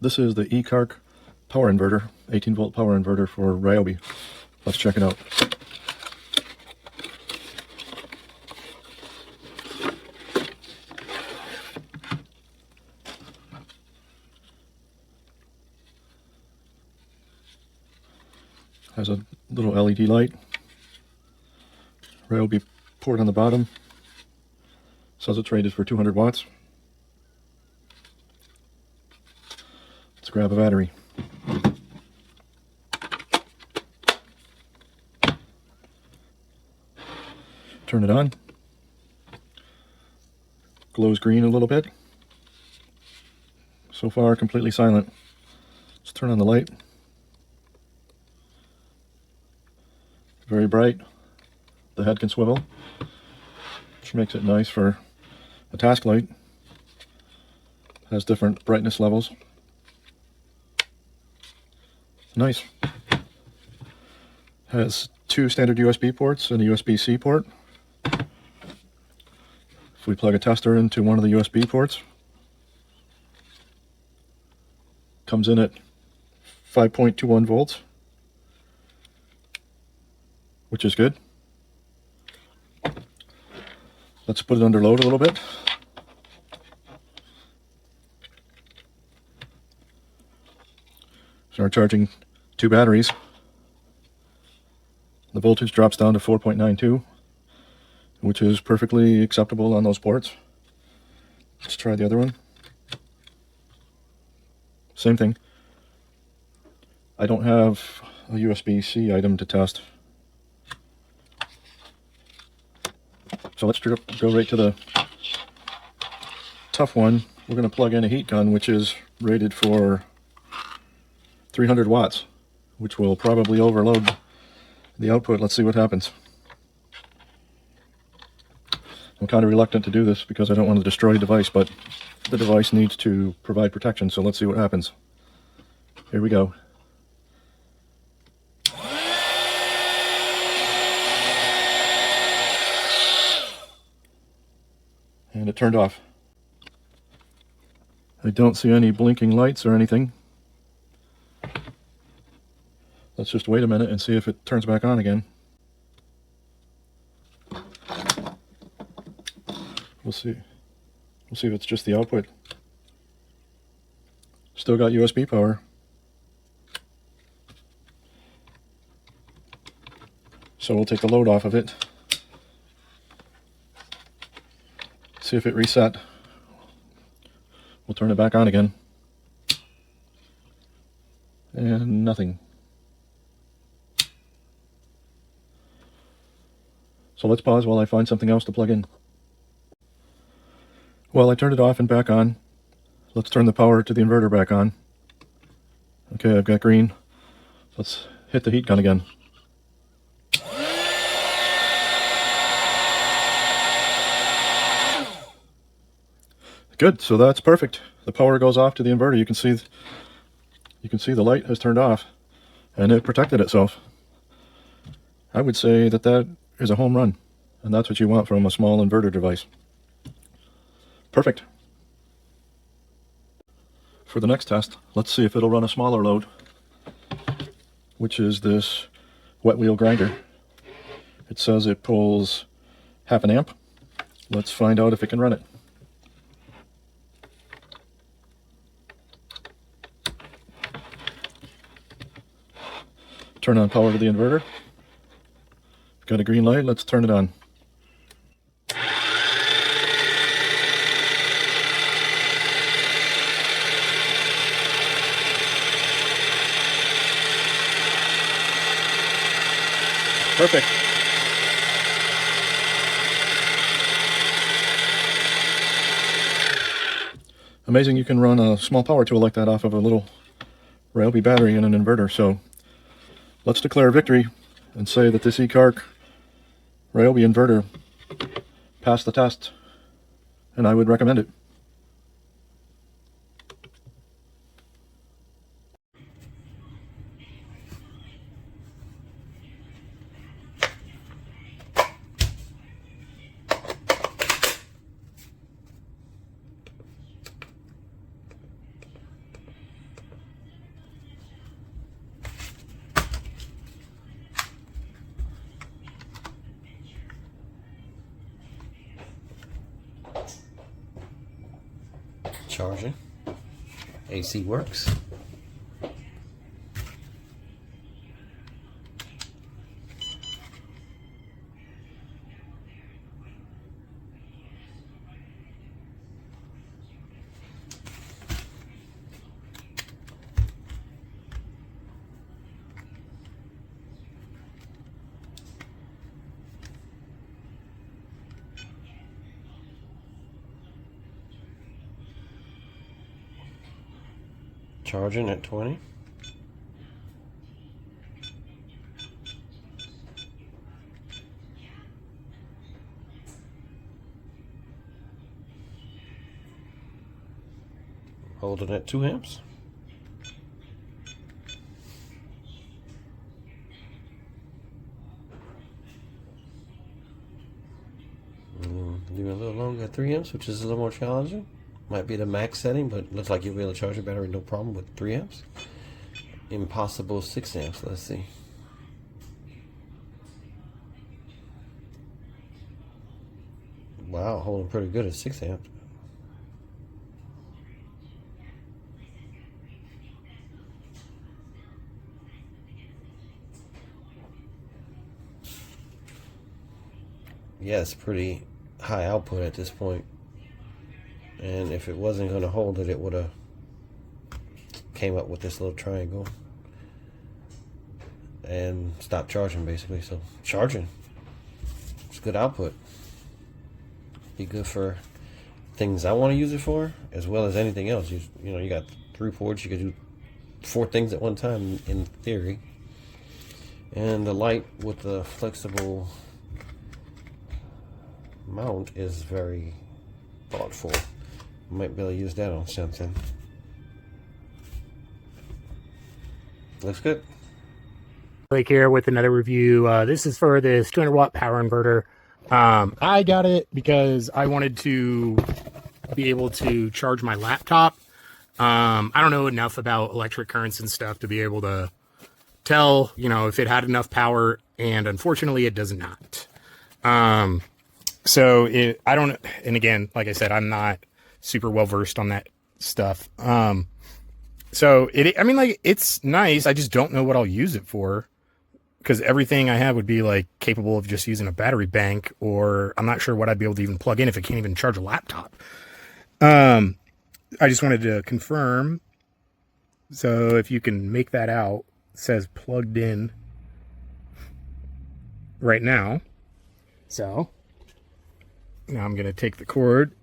This is the Ecarke power inverter, 18 volt power inverter for Ryobi. Let's check it out. Has a little LED light. Ryobi port on the bottom. Says it's rated for 200 watts. Let's grab a battery. Turn it on. Glows green a little bit. So far, completely silent. Let's turn on the light. Very bright. The head can swivel, which makes it nice for a task light. Has different brightness levels. Nice. Has two standard USB ports and a USB-C port. If we plug a tester into one of the USB ports, comes in at 5.21 volts, which is good. Let's put it under load a little bit. Start charging two batteries. The voltage drops down to 4.92, which is perfectly acceptable on those ports. Let's try the other one. Same thing. I don't have a USB-C item to test. So let's go right to the tough one. We're going to plug in a heat gun, which is rated for 300 watts, which will probably overload the output. Let's see what happens. I'm kind of reluctant to do this because I don't want to destroy the device, but the device needs to provide protection, so let's see what happens. Here we go. And it turned off. I don't see any blinking lights or anything. Let's just wait a minute and see if it turns back on again. We'll see. We'll see if it's just the output. Still got USB power. So we'll take the load off of it. See if it reset. We'll turn it back on again. And nothing. So let's pause while I find something else to plug in. Well, I turned it off and back on. Let's turn the power to the inverter back on. Okay, I've got green. Let's hit the heat gun again. Good, so that's perfect. The power goes off to the inverter. You can see the light has turned off and it protected itself. I would say that that is a home run, and that's what you want from a small inverter device. Perfect. For the next test, let's see if it'll run a smaller load, which is this wet wheel grinder. It says it pulls 0.5 amp. Let's find out if it can run it. Turn on power to the inverter. Got a green light, let's turn it on. Perfect. Amazing you can run a small power tool like that off of a little Ryobi battery in an inverter. So let's declare victory and say that this Ecarke Ryobi inverter passed the test, and I would recommend it. Charging. AC works. Charging at 20. Holding at 2 amps. Leave it a little longer at 3 amps, which is a little more challenging. Might be the max setting, but looks like you'll be able to charge your battery no problem with 3 amps. Impossible 6 amps. Let's see. Wow, holding pretty good at 6 amps. Yeah, it's pretty high output at this point. And if it wasn't going to hold it, it would have came up with this little triangle and stopped charging, basically. So charging, it's good output. Be good for things I want to use it for, as well as anything else. You know, you got 3 ports. You could do 4 things at one time, in theory. And the light with the flexible mount is very thoughtful. Might be able to use that on something. Looks good. Blake here with another review. This is for this 200 watt power inverter. I got it because I wanted to be able to charge my laptop. I don't know enough about electric currents and stuff to be able to tell, you know, if it had enough power, and unfortunately it does not. So I don't, and again, like I said, I'm not super well versed on that stuff. So I mean, like, it's nice. I just don't know what I'll use it for, because everything I have would be like capable of just using a battery bank, or I'm not sure what I'd be able to even plug in if it can't even charge a laptop. I just wanted to confirm. So if you can make that out, it says plugged in right now. So now I'm going to take the cord,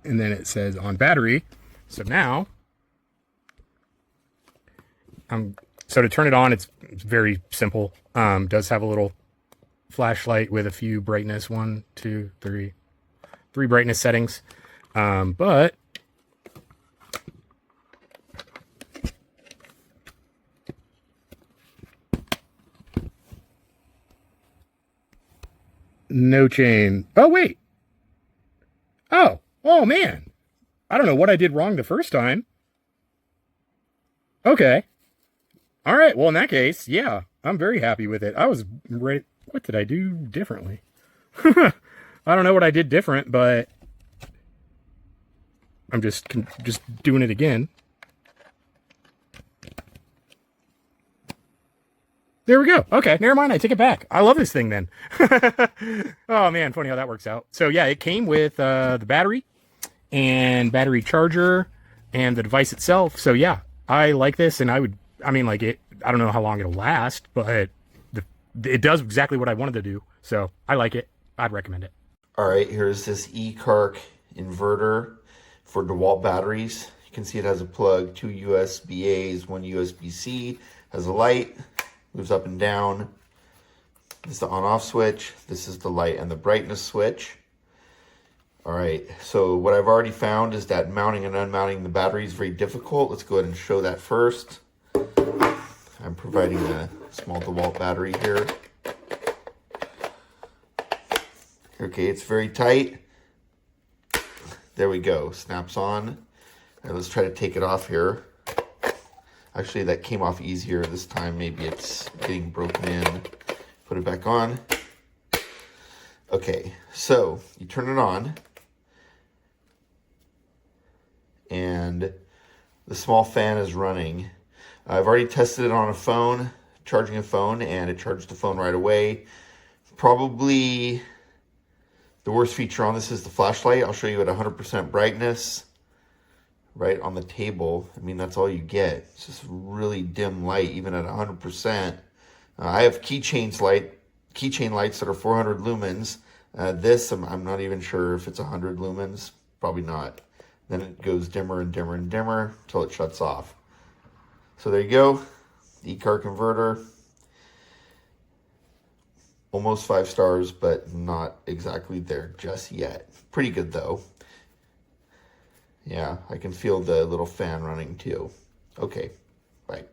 and then it says on battery. So now so to turn it on, it's very simple. Does have a little flashlight with a few brightness, 1, 2, 3 brightness settings. But no chain. Oh, wait. Oh man. I don't know what I did wrong the first time. Okay. All right. Well, in that case, yeah, I'm very happy with it. I was ready. What did I do differently? I don't know what I did different, but I'm just doing it again. There we go. Okay, never mind. I take it back. I love this thing then. Oh man, funny how that works out. So yeah, it came with the battery and battery charger and the device itself. So yeah, I like this, and I mean, like, I don't know how long it'll last, but it does exactly what I wanted to do. So I like it. I'd recommend it. All right, here's this Ecarke inverter for Dewalt batteries. You can see it has a plug, 2 USB-A's, 1 USB-C, has a light, moves up and down. This is the on-off switch. This is the light and the brightness switch. All right, so what I've already found is that mounting and unmounting the battery is very difficult. Let's go ahead and show that first. I'm providing a small Dewalt battery here. Okay, it's very tight. There we go, snaps on. All right, let's try to take it off here. Actually, that came off easier this time. Maybe it's getting broken in. Put it back on. Okay, so you turn it on. and the small fan is running. I've already tested it on a phone, charging a phone, and it charged the phone right away. Probably the worst feature on this is the flashlight. I'll show you at 100% brightness right on the table. I mean, that's all you get. It's just really dim light, even at 100%. I have keychain lights that are 400 lumens. This, I'm not even sure if it's 100 lumens. Probably not. Then it goes dimmer and dimmer and dimmer until it shuts off. So there you go. Ecarke inverter. Almost 5 stars, but not exactly there just yet. Pretty good though. Yeah, I can feel the little fan running too. Okay, bye.